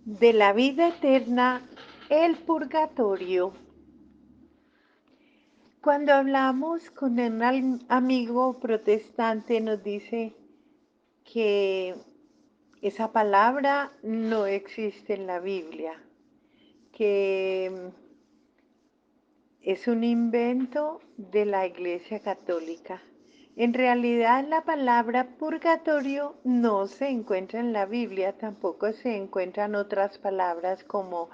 De la vida eterna, el purgatorio. Cuando hablamos con un amigo protestante nos dice que esa palabra no existe en la Biblia, que es un invento de la Iglesia Católica. En realidad la palabra purgatorio no se encuentra en la Biblia, tampoco se encuentran otras palabras como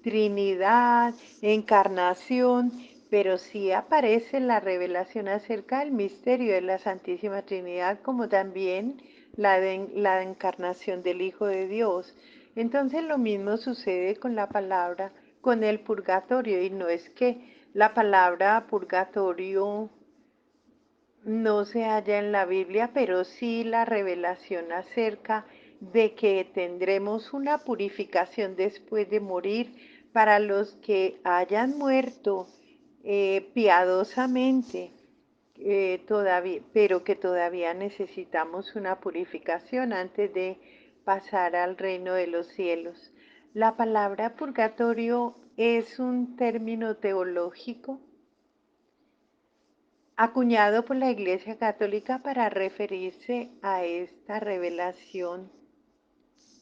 Trinidad, encarnación, pero sí aparece la revelación acerca del misterio de la Santísima Trinidad, como también la encarnación del Hijo de Dios. Entonces lo mismo sucede con la palabra, con el purgatorio, y no es que la palabra purgatorio no se halla en la Biblia, pero sí la revelación acerca de que tendremos una purificación después de morir para los que hayan muerto piadosamente, todavía, pero que todavía necesitamos una purificación antes de pasar al reino de los cielos. La palabra purgatorio es un término teológico acuñado por la Iglesia Católica para referirse a esta revelación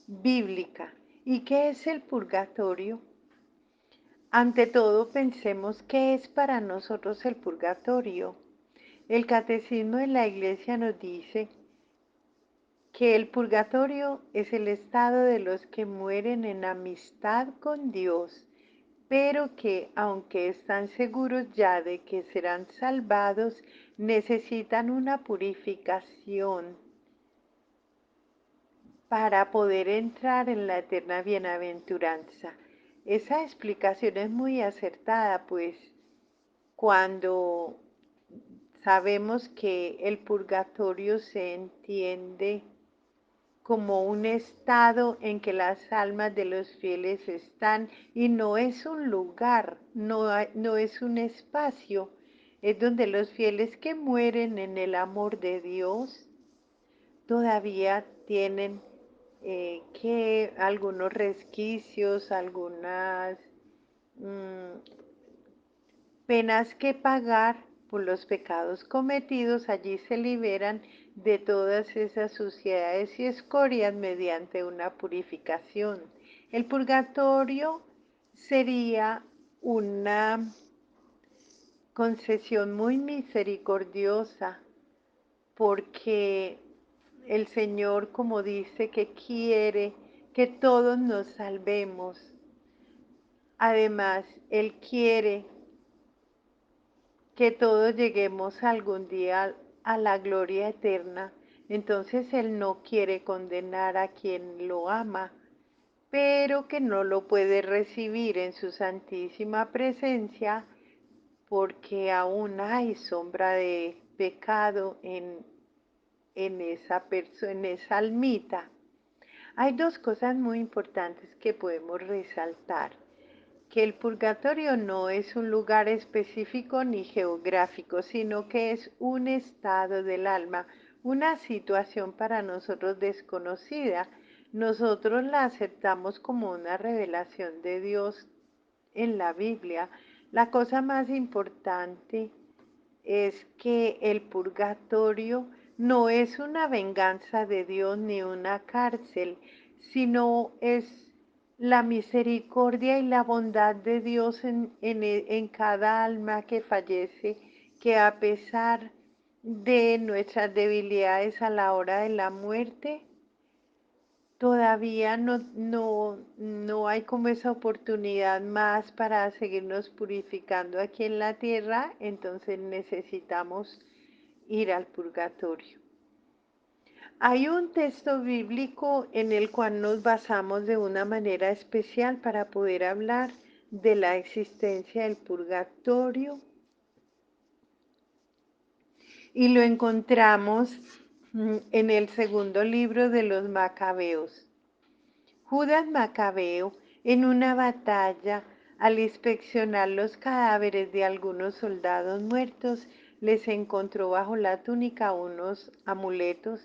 bíblica. ¿Y qué es el purgatorio? Ante todo, pensemos qué es para nosotros el purgatorio. El Catecismo de la Iglesia nos dice que el purgatorio es el estado de los que mueren en amistad con Dios, pero que, aunque están seguros ya de que serán salvados, necesitan una purificación para poder entrar en la eterna bienaventuranza. Esa explicación es muy acertada, pues cuando sabemos que el purgatorio se entiende como un estado en que las almas de los fieles están, y no es un lugar, no es un espacio, es donde los fieles que mueren en el amor de Dios todavía tienen que algunos resquicios, algunas mm, penas que pagar por los pecados cometidos. Allí se liberan de todas esas suciedades y escorias mediante una purificación. El purgatorio sería una concesión muy misericordiosa, porque el Señor, como dice, que quiere que todos nos salvemos. Además, Él quiere que todos lleguemos algún día a la gloria eterna. Entonces Él no quiere condenar a quien lo ama, pero que no lo puede recibir en su santísima presencia porque aún hay sombra de pecado en esa almita. Hay dos cosas muy importantes que podemos resaltar: que el purgatorio no es un lugar específico ni geográfico, sino que es un estado del alma, una situación para nosotros desconocida. Nosotros la aceptamos como una revelación de Dios en la Biblia. La cosa más importante es que el purgatorio no es una venganza de Dios ni una cárcel, sino es la misericordia y la bondad de Dios en cada alma que fallece, que a pesar de nuestras debilidades a la hora de la muerte, todavía no hay como esa oportunidad más para seguirnos purificando aquí en la tierra, entonces necesitamos ir al purgatorio. Hay un texto bíblico en el cual nos basamos de una manera especial para poder hablar de la existencia del purgatorio, y lo encontramos en el segundo libro de los Macabeos. Judas Macabeo, en una batalla, al inspeccionar los cadáveres de algunos soldados muertos, les encontró bajo la túnica unos amuletos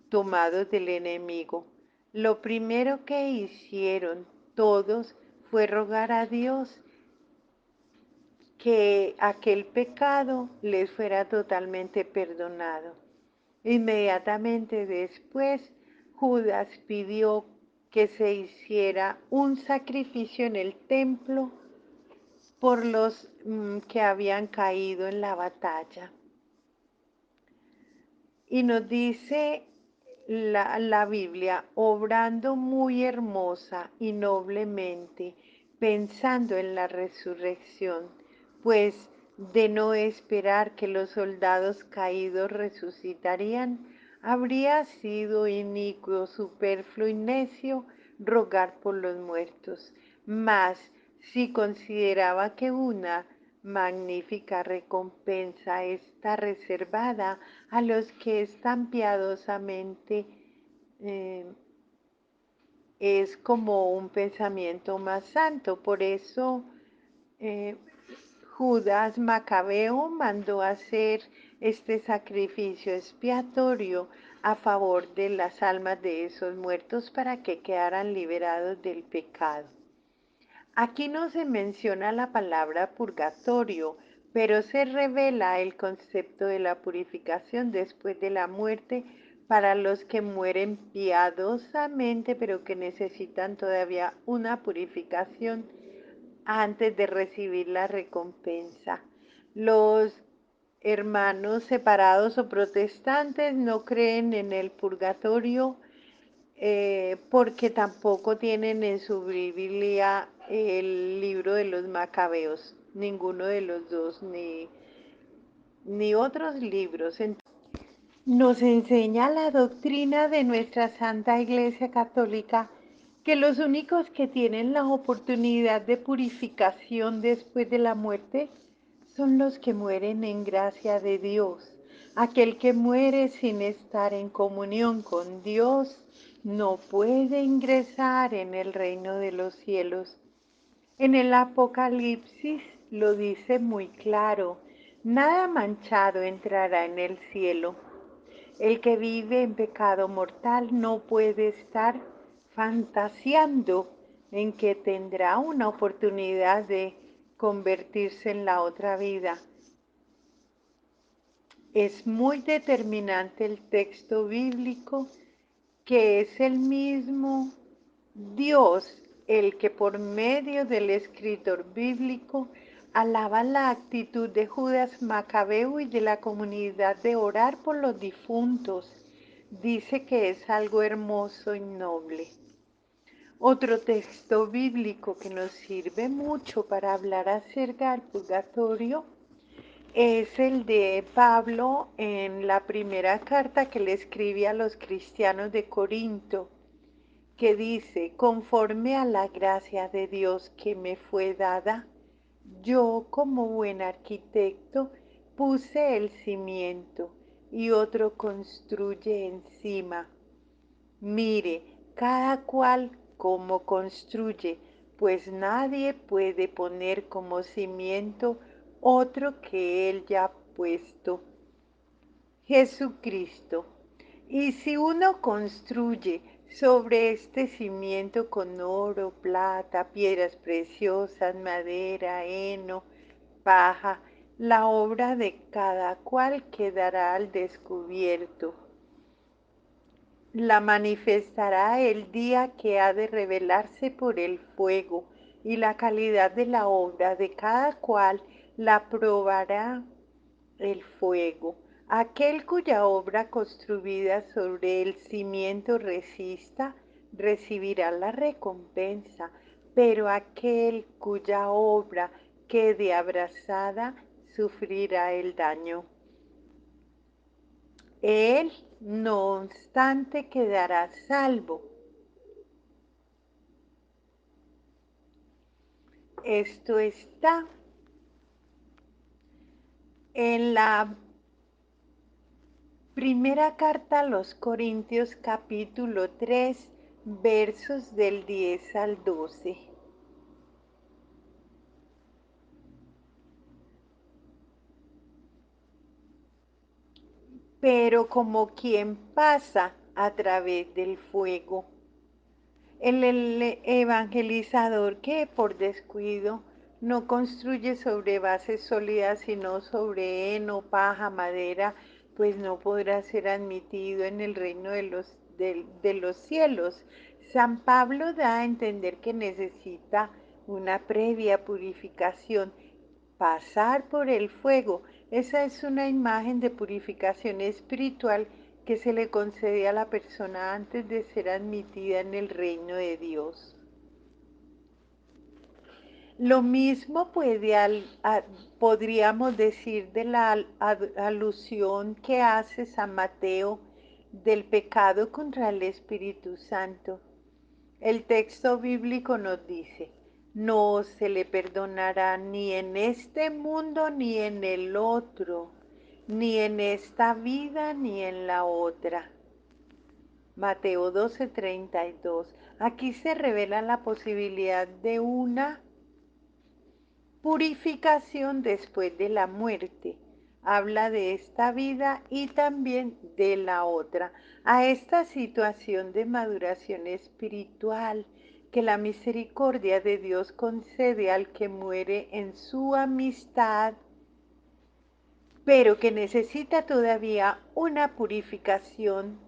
tomados del enemigo. Lo primero que hicieron todos fue rogar a Dios que aquel pecado les fuera totalmente perdonado. Inmediatamente después, Judas pidió que se hiciera un sacrificio en el templo por los que habían caído en la batalla. Y nos dice la Biblia, obrando muy hermosa y noblemente, pensando en la resurrección, pues de no esperar que los soldados caídos resucitarían, habría sido inicuo, superfluo y necio rogar por los muertos. Mas si consideraba que una magnífica recompensa está reservada a los que están piadosamente, eh, es como un pensamiento más santo. Por eso eh, Judas Macabeo mandó hacer este sacrificio expiatorio a favor de las almas de esos muertos para que quedaran liberados del pecado. Aquí no se menciona la palabra purgatorio, pero se revela el concepto de la purificación después de la muerte para los que mueren piadosamente, pero que necesitan todavía una purificación antes de recibir la recompensa. Los hermanos separados o protestantes no creen en el purgatorio porque tampoco tienen en su Biblia el libro de los Macabeos, ninguno de los dos, ni otros libros. Nos enseña la doctrina de nuestra Santa Iglesia Católica que los únicos que tienen la oportunidad de purificación después de la muerte son los que mueren en gracia de Dios. Aquel que muere sin estar en comunión con Dios no puede ingresar en el reino de los cielos. En el Apocalipsis lo dice muy claro, nada manchado entrará en el cielo. El que vive en pecado mortal no puede estar fantaseando en que tendrá una oportunidad de convertirse en la otra vida. Es muy determinante el texto bíblico que es el mismo Dios el que por medio del escritor bíblico alaba la actitud de Judas Macabeo y de la comunidad de orar por los difuntos. Dice que es algo hermoso y noble. Otro texto bíblico que nos sirve mucho para hablar acerca del purgatorio es el de Pablo en la primera carta que le escribe a los cristianos de Corinto, que dice, conforme a la gracia de Dios que me fue dada, yo como buen arquitecto puse el cimiento y otro construye encima. Mire, cada cual como construye, pues nadie puede poner como cimiento otro que él ya puesto, Jesucristo. Y si uno construye sobre este cimiento con oro, plata, piedras preciosas, madera, heno, paja, la obra de cada cual quedará al descubierto. La manifestará el día que ha de revelarse por el fuego, y la calidad de la obra de cada cual la probará el fuego. Aquel cuya obra construida sobre el cimiento resista, recibirá la recompensa, pero aquel cuya obra quede abrasada, sufrirá el daño. Él, no obstante, quedará salvo. Esto está en la primera carta a los Corintios capítulo 3, versos del 10 al 12. Pero como quien pasa a través del fuego, El evangelizador que por descuido no construye sobre bases sólidas, sino sobre heno, paja, madera, pues no podrá ser admitido en el reino de los cielos. San Pablo da a entender que necesita una previa purificación, pasar por el fuego. Esa es una imagen de purificación espiritual que se le concede a la persona antes de ser admitida en el reino de Dios. Lo mismo podríamos decir de la alusión que hace San Mateo del pecado contra el Espíritu Santo. El texto bíblico nos dice: no se le perdonará ni en este mundo ni en el otro, ni en esta vida ni en la otra. Mateo 12:32. Aquí se revela la posibilidad de una purificación después de la muerte. Habla de esta vida y también de la otra. A esta situación de maduración espiritual que la misericordia de Dios concede al que muere en su amistad, pero que necesita todavía una purificación,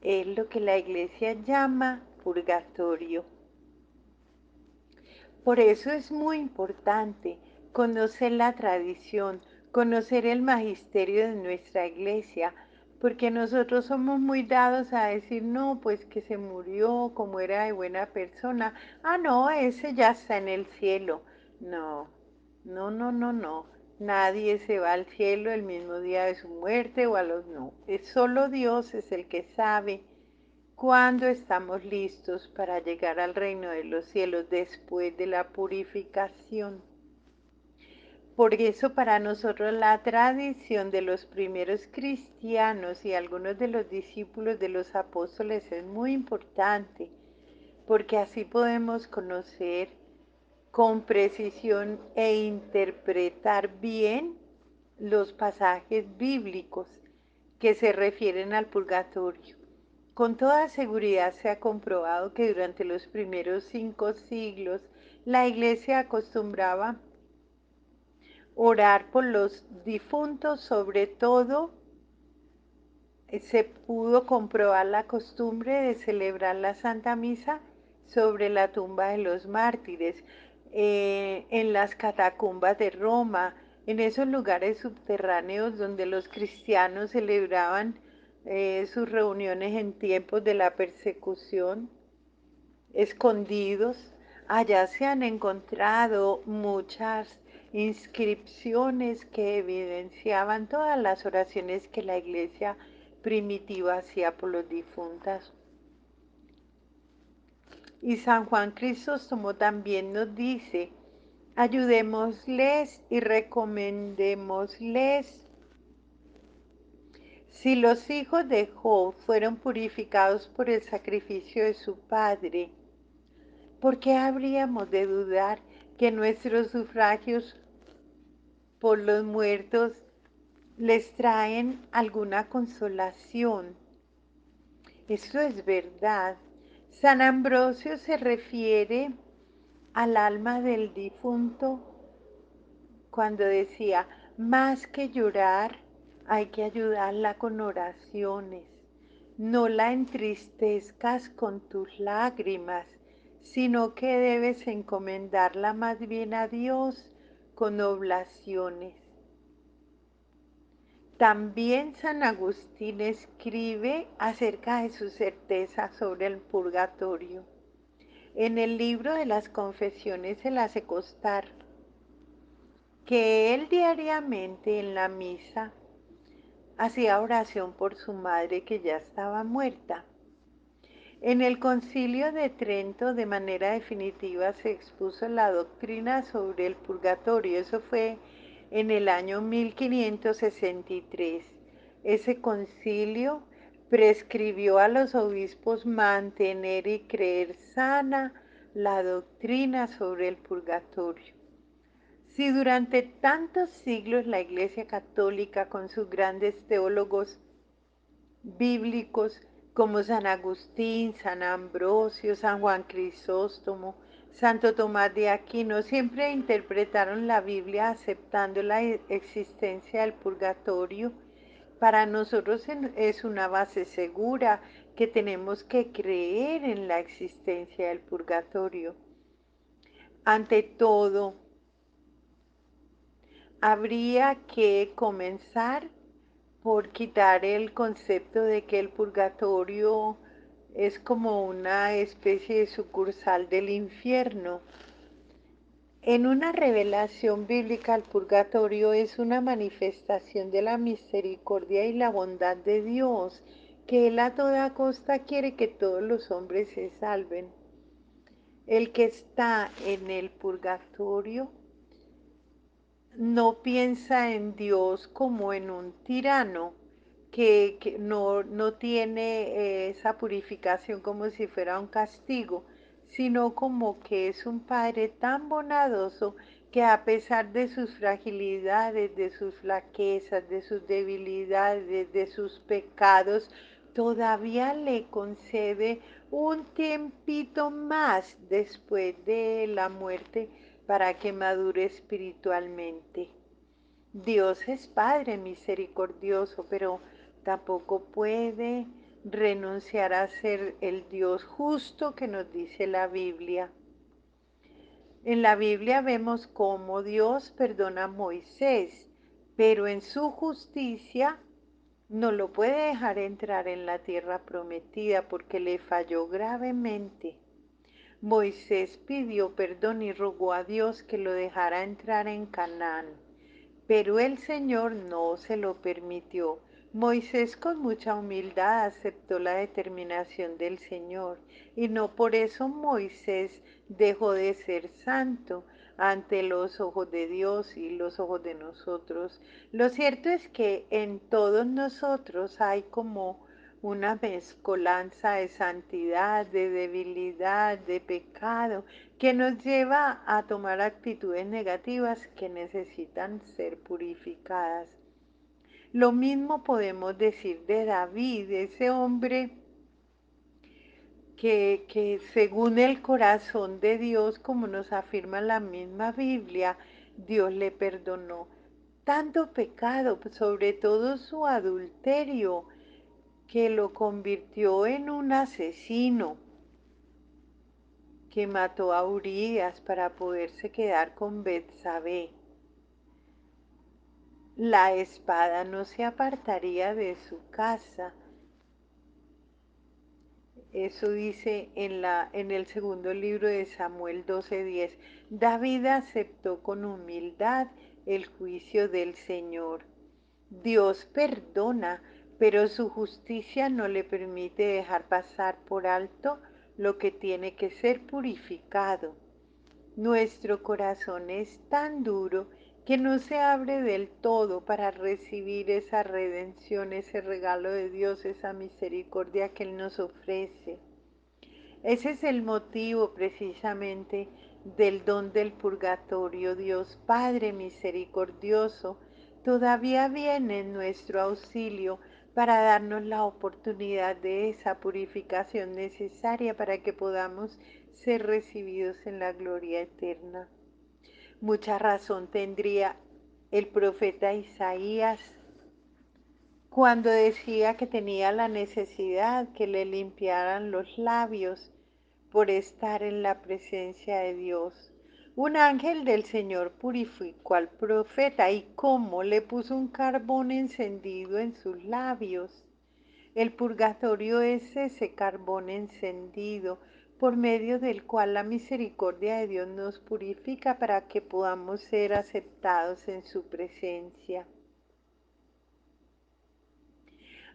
es lo que la Iglesia llama purgatorio. Por eso es muy importante conocer la tradición, conocer el magisterio de nuestra iglesia, porque nosotros somos muy dados a decir: no, pues que se murió, como era de buena persona, ah, no, ese ya está en el cielo. No, no, no, no, no. Nadie se va al cielo el mismo día de su muerte o a los no. Es solo Dios es el que sabe cuando estamos listos para llegar al reino de los cielos después de la purificación. Por eso para nosotros la tradición de los primeros cristianos y algunos de los discípulos de los apóstoles es muy importante, porque así podemos conocer con precisión e interpretar bien los pasajes bíblicos que se refieren al purgatorio. Con toda seguridad se ha comprobado que durante los primeros 5 siglos la Iglesia acostumbraba orar por los difuntos, sobre todo se pudo comprobar la costumbre de celebrar la Santa Misa sobre la tumba de los mártires, en las catacumbas de Roma, en esos lugares subterráneos donde los cristianos celebraban sus reuniones en tiempos de la persecución, escondidos. Allá se han encontrado muchas inscripciones que evidenciaban todas las oraciones que la iglesia primitiva hacía por los difuntos. Y San Juan Crisóstomo también nos dice: ayudémosles y recomendémosles. Si los hijos de Job fueron purificados por el sacrificio de su padre, ¿por qué habríamos de dudar que nuestros sufragios por los muertos les traen alguna consolación? Eso es verdad. San Ambrosio se refiere al alma del difunto cuando decía: más que llorar, hay que ayudarla con oraciones. No la entristezcas con tus lágrimas, sino que debes encomendarla más bien a Dios con oblaciones. También San Agustín escribe acerca de su certeza sobre el purgatorio. En el libro de las Confesiones se le hace constar que él diariamente en la misa hacía oración por su madre que ya estaba muerta. En el Concilio de Trento de manera definitiva se expuso la doctrina sobre el purgatorio. Eso fue en el año 1563. Ese concilio prescribió a los obispos mantener y creer sana la doctrina sobre el purgatorio. Si durante tantos siglos la Iglesia Católica, con sus grandes teólogos bíblicos, como San Agustín, San Ambrosio, San Juan Crisóstomo, Santo Tomás de Aquino, siempre interpretaron la Biblia aceptando la existencia del purgatorio. Para nosotros es una base segura que tenemos que creer en la existencia del purgatorio. Ante todo, habría que comenzar por quitar el concepto de que el purgatorio es como una especie de sucursal del infierno. En una revelación bíblica, el purgatorio es una manifestación de la misericordia y la bondad de Dios, que Él a toda costa quiere que todos los hombres se salven. El que está en el purgatorio no piensa en Dios como en un tirano que no tiene esa purificación como si fuera un castigo, sino como que es un Padre tan bondadoso que a pesar de sus fragilidades, de sus flaquezas, de sus debilidades, de sus pecados, todavía le concede un tiempito más después de la muerte para que madure espiritualmente. Dios es Padre misericordioso, pero tampoco puede renunciar a ser el Dios justo que nos dice la Biblia. En la Biblia vemos cómo Dios perdona a Moisés, pero en su justicia no lo puede dejar entrar en la tierra prometida porque le falló gravemente. Moisés pidió perdón y rogó a Dios que lo dejara entrar en Canaán, pero el Señor no se lo permitió. Moisés con mucha humildad aceptó la determinación del Señor y no por eso Moisés dejó de ser santo ante los ojos de Dios y los ojos de nosotros. Lo cierto es que en todos nosotros hay como una mezcolanza de santidad, de debilidad, de pecado, que nos lleva a tomar actitudes negativas que necesitan ser purificadas. Lo mismo podemos decir de David, ese hombre que según el corazón de Dios, como nos afirma la misma Biblia, Dios le perdonó tanto pecado, sobre todo su adulterio, que lo convirtió en un asesino que mató a Urías para poderse quedar con Betsabé. La espada no se apartaría de su casa. Eso dice en el segundo libro de Samuel 12:10. David aceptó con humildad el juicio del Señor. Dios perdona, pero su justicia no le permite dejar pasar por alto lo que tiene que ser purificado. Nuestro corazón es tan duro que no se abre del todo para recibir esa redención, ese regalo de Dios, esa misericordia que Él nos ofrece. Ese es el motivo precisamente del don del purgatorio. Dios Padre misericordioso todavía viene en nuestro auxilio para darnos la oportunidad de esa purificación necesaria para que podamos ser recibidos en la gloria eterna. Mucha razón tendría el profeta Isaías cuando decía que tenía la necesidad que le limpiaran los labios por estar en la presencia de Dios. Un ángel del Señor purificó al profeta y cómo le puso un carbón encendido en sus labios. El purgatorio es ese carbón encendido por medio del cual la misericordia de Dios nos purifica para que podamos ser aceptados en su presencia.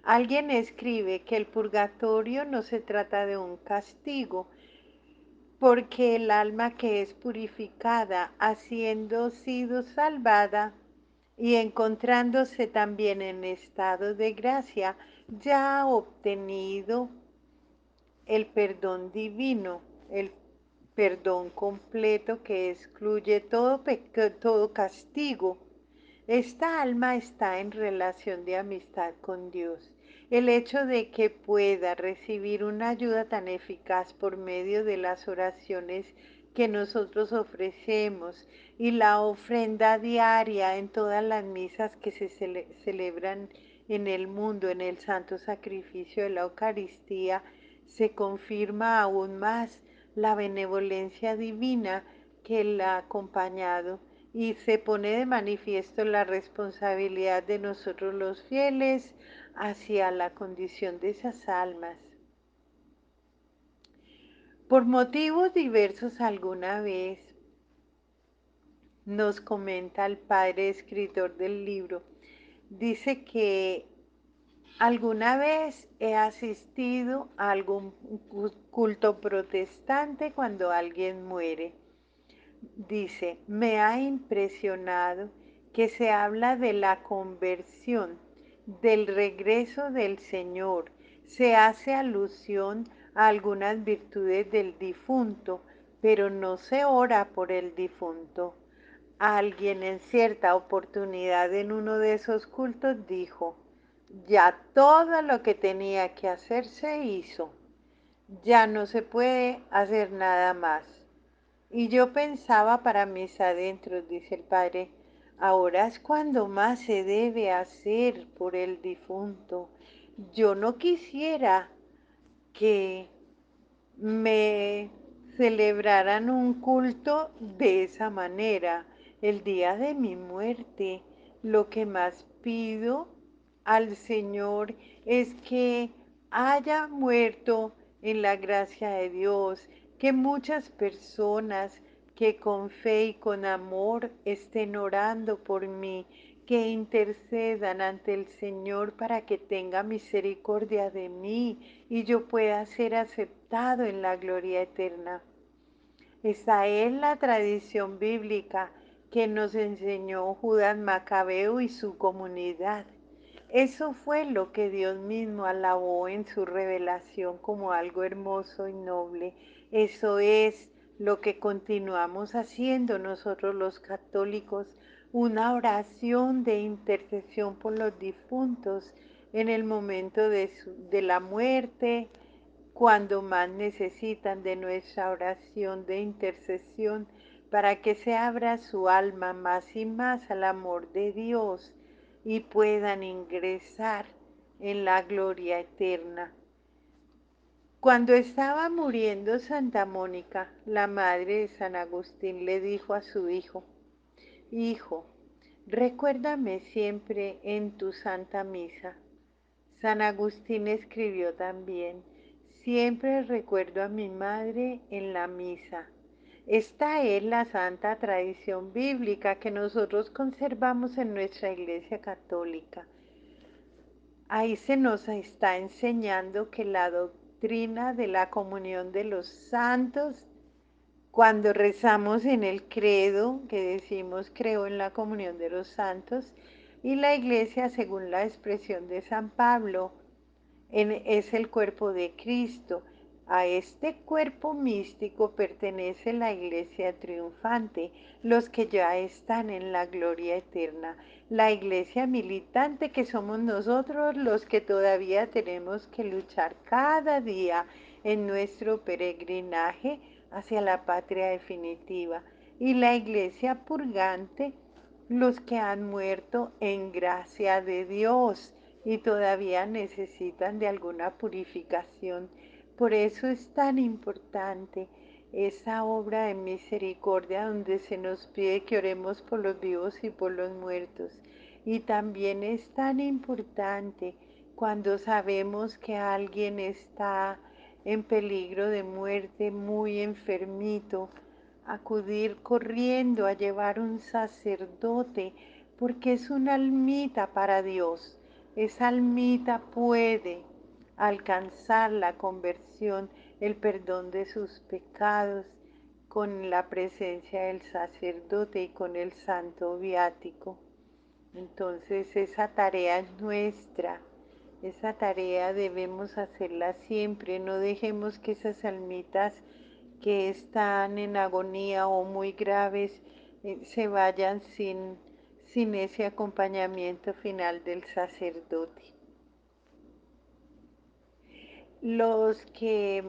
Alguien escribe que el purgatorio no se trata de un castigo, porque el alma que es purificada, habiendo sido salvada y encontrándose también en estado de gracia, ya ha obtenido el perdón divino, el perdón completo que excluye todo castigo. Esta alma está en relación de amistad con Dios El hecho de que pueda recibir una ayuda tan eficaz por medio de las oraciones que nosotros ofrecemos y la ofrenda diaria en todas las misas que se celebran en el mundo, en el santo sacrificio de la Eucaristía, se confirma aún más la benevolencia divina que la ha acompañado y se pone de manifiesto la responsabilidad de nosotros los fieles hacia la condición de esas almas. Por motivos diversos alguna vez, nos comenta el padre escritor del libro, dice que alguna vez he asistido a algún culto protestante cuando alguien muere. Dice, me ha impresionado que se habla de la conversión, del regreso del Señor, se hace alusión a algunas virtudes del difunto, pero no se ora por el difunto. Alguien en cierta oportunidad en uno de esos cultos dijo, ya todo lo que tenía que hacer se hizo, ya no se puede hacer nada más. Y yo pensaba para mis adentros, dice el padre, ahora es cuando más se debe hacer por el difunto. Yo no quisiera que me celebraran un culto de esa manera. El día de mi muerte, lo que más pido al Señor es que haya muerto en la gracia de Dios, que muchas personas que con fe y con amor estén orando por mí, que intercedan ante el Señor para que tenga misericordia de mí y yo pueda ser aceptado en la gloria eterna. Esa es la tradición bíblica que nos enseñó Judas Macabeo y su comunidad. Eso fue lo que Dios mismo alabó en su revelación como algo hermoso y noble. Eso es lo que continuamos haciendo nosotros los católicos, una oración de intercesión por los difuntos en el momento de la muerte, cuando más necesitan de nuestra oración de intercesión para que se abra su alma más y más al amor de Dios y puedan ingresar en la gloria eterna. Cuando estaba muriendo Santa Mónica, la madre de San Agustín le dijo a su hijo, hijo, recuérdame siempre en tu Santa Misa. San Agustín escribió también, siempre recuerdo a mi madre en la misa. Esta es la santa tradición bíblica que nosotros conservamos en nuestra Iglesia Católica. Ahí se nos está enseñando que la doctrina de la comunión de los santos, cuando rezamos en el credo, que decimos creo en la comunión de los santos, y la Iglesia, según la expresión de San Pablo, es el cuerpo de Cristo. A este cuerpo místico pertenece la iglesia triunfante, los que ya están en la gloria eterna. La iglesia militante que somos nosotros los que todavía tenemos que luchar cada día en nuestro peregrinaje hacia la patria definitiva. Y la iglesia purgante, los que han muerto en gracia de Dios y todavía necesitan de alguna purificación. Por eso es tan importante esa obra de misericordia donde se nos pide que oremos por los vivos y por los muertos. Y también es tan importante cuando sabemos que alguien está en peligro de muerte, muy enfermito, acudir corriendo a llevar un sacerdote, porque es una almita para Dios. Esa almita puede alcanzar la conversión, el perdón de sus pecados, con la presencia del sacerdote y con el santo viático. Entonces esa tarea es nuestra, esa tarea debemos hacerla siempre, no dejemos que esas almitas que están en agonía o muy graves se vayan sin ese acompañamiento final del sacerdote. Los que,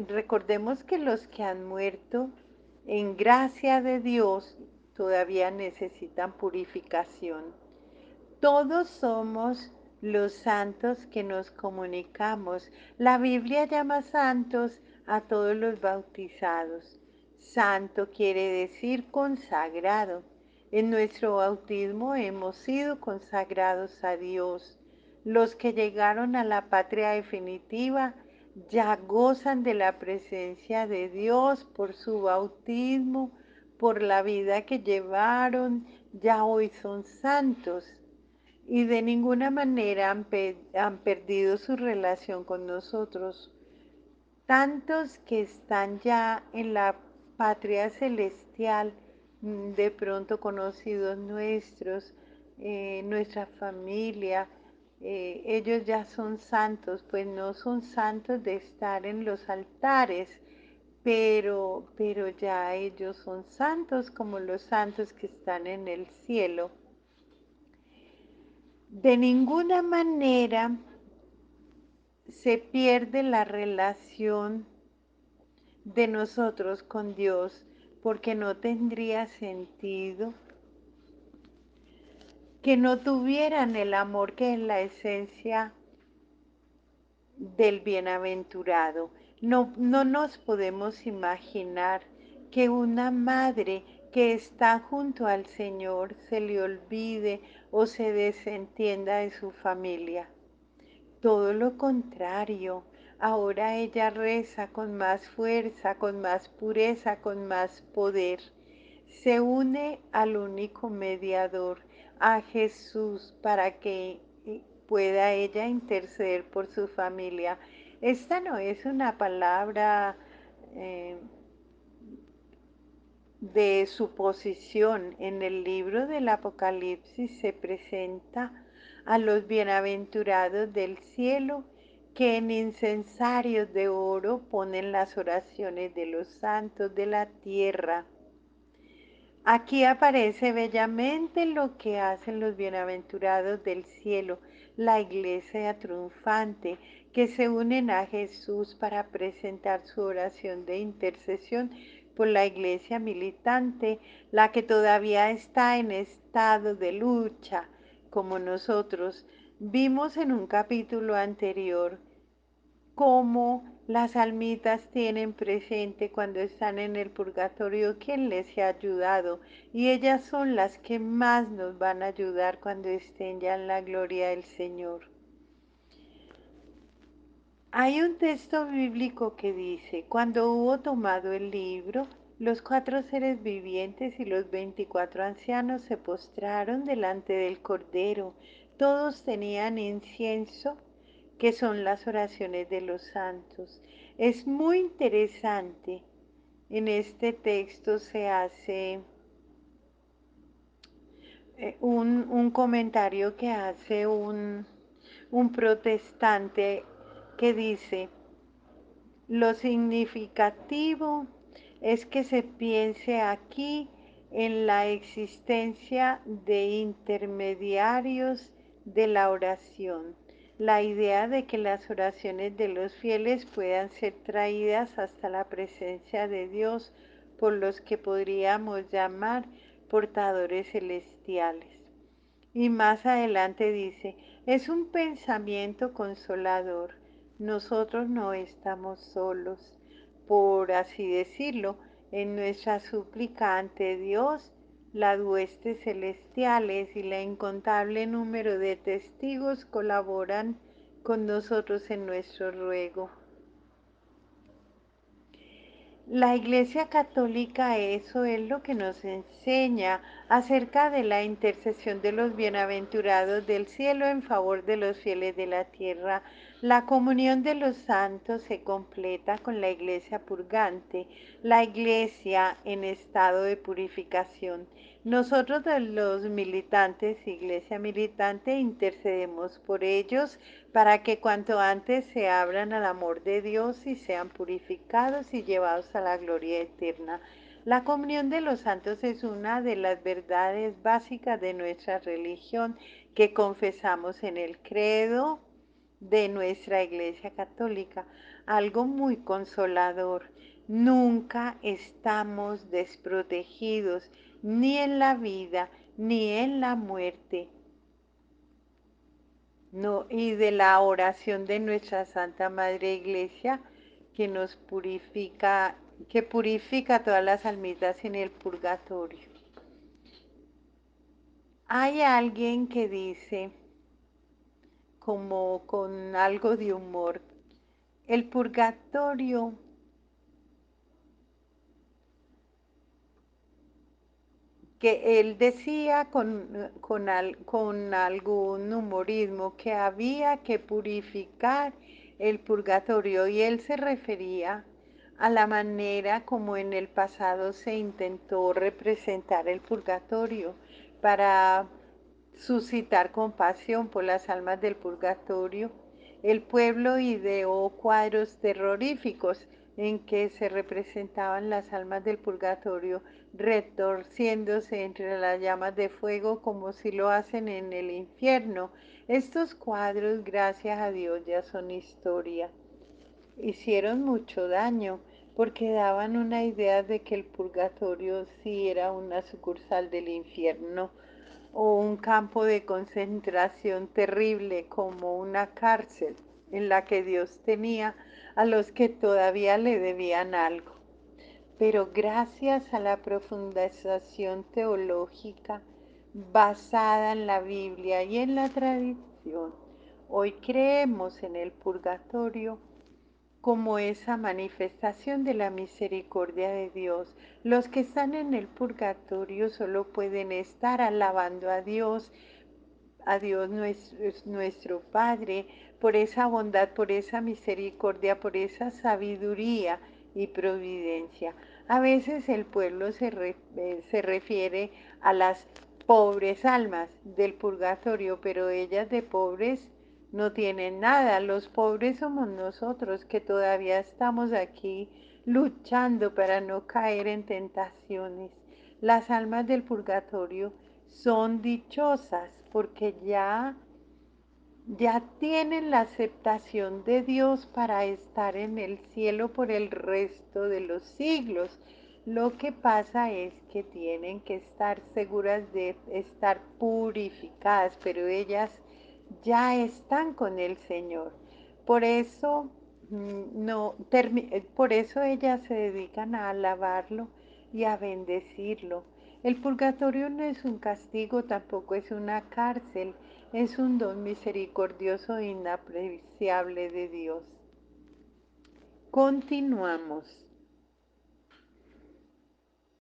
recordemos que los que han muerto en gracia de Dios todavía necesitan purificación. Todos somos los santos que nos comunicamos. La Biblia llama santos a todos los bautizados. Santo quiere decir consagrado. En nuestro bautismo hemos sido consagrados a Dios. Los que llegaron a la patria definitiva ya gozan de la presencia de Dios por su bautismo, por la vida que llevaron, ya hoy son santos y de ninguna manera han perdido su relación con nosotros. Tantos que están ya en la patria celestial, de pronto conocidos nuestros, nuestra familia, ellos ya son santos, pues no son santos de estar en los altares, pero ya ellos son santos como los santos que están en el cielo. De ninguna manera se pierde la relación de nosotros con Dios, porque no tendría sentido que no tuvieran el amor que es la esencia del bienaventurado. No nos podemos imaginar que una madre que está junto al Señor se le olvide o se desentienda de su familia. Todo lo contrario, ahora ella reza con más fuerza, con más pureza, con más poder. Se une al único mediador, a Jesús, para que pueda ella interceder por su familia. Esta no es una palabra eh, de suposición. En el libro del Apocalipsis se presenta a los bienaventurados del cielo que en incensarios de oro ponen las oraciones de los santos de la tierra. Aquí aparece bellamente lo que hacen los bienaventurados del cielo, la iglesia triunfante, que se unen a Jesús para presentar su oración de intercesión por la iglesia militante, la que todavía está en estado de lucha, como nosotros vimos en un capítulo anterior cómo las almitas tienen presente cuando están en el purgatorio quién les ha ayudado, y ellas son las que más nos van a ayudar cuando estén ya en la gloria del Señor. Hay un texto bíblico que dice: cuando hubo tomado el libro, los 4 seres vivientes y los 24 ancianos se postraron delante del Cordero. Todos tenían incienso, que son las oraciones de los santos. Es muy interesante. En este texto se hace un comentario que hace un protestante que dice: lo significativo es que se piense aquí en la existencia de intermediarios de la oración, la idea de que las oraciones de los fieles puedan ser traídas hasta la presencia de Dios por los que podríamos llamar portadores celestiales. Y más adelante dice: es un pensamiento consolador. Nosotros no estamos solos, por así decirlo, en nuestra súplica ante Dios. Las huestes celestiales y la incontable número de testigos colaboran con nosotros en nuestro ruego. La Iglesia Católica eso es lo que nos enseña acerca de la intercesión de los bienaventurados del cielo en favor de los fieles de la tierra. La comunión de los santos se completa con la Iglesia purgante, la Iglesia en estado de purificación. Nosotros los militantes, Iglesia militante, intercedemos por ellos para que cuanto antes se abran al amor de Dios y sean purificados y llevados a la gloria eterna. La comunión de los santos es una de las verdades básicas de nuestra religión que confesamos en el credo de nuestra Iglesia Católica, algo muy consolador. Nunca estamos desprotegidos, ni en la vida, ni en la muerte. No, y de la oración de nuestra Santa Madre Iglesia, que nos purifica, que purifica todas las almitas en el purgatorio. Hay alguien que dice, como con algo de humor, el purgatorio, que él decía con algún humorismo que había que purificar el purgatorio, y él se refería a la manera como en el pasado se intentó representar el purgatorio para suscitar compasión por las almas del purgatorio. El pueblo ideó cuadros terroríficos en que se representaban las almas del purgatorio retorciéndose entre las llamas de fuego como si lo hacen en el infierno. Estos cuadros, gracias a Dios, ya son historia. Hicieron mucho daño porque daban una idea de que el purgatorio sí era una sucursal del infierno o un campo de concentración terrible como una cárcel en la que Dios tenía a los que todavía le debían algo. Pero gracias a la profundización teológica basada en la Biblia y en la tradición, hoy creemos en el purgatorio como esa manifestación de la misericordia de Dios. Los que están en el purgatorio solo pueden estar alabando a Dios nuestro Padre, por esa bondad, por esa misericordia, por esa sabiduría y providencia. A veces el pueblo se refiere a las pobres almas del purgatorio, pero ellas de pobres no tienen nada. Los pobres somos nosotros que todavía estamos aquí luchando para no caer en tentaciones. Las almas del purgatorio son dichosas porque ya tienen la aceptación de Dios para estar en el cielo por el resto de los siglos. Lo que pasa es que tienen que estar seguras de estar purificadas, pero ellas ya están con el Señor. Por eso, no, por eso ellas se dedican a alabarlo y a bendecirlo. El purgatorio no es un castigo, tampoco es una cárcel, es un don misericordioso e inapreciable de Dios. Continuamos.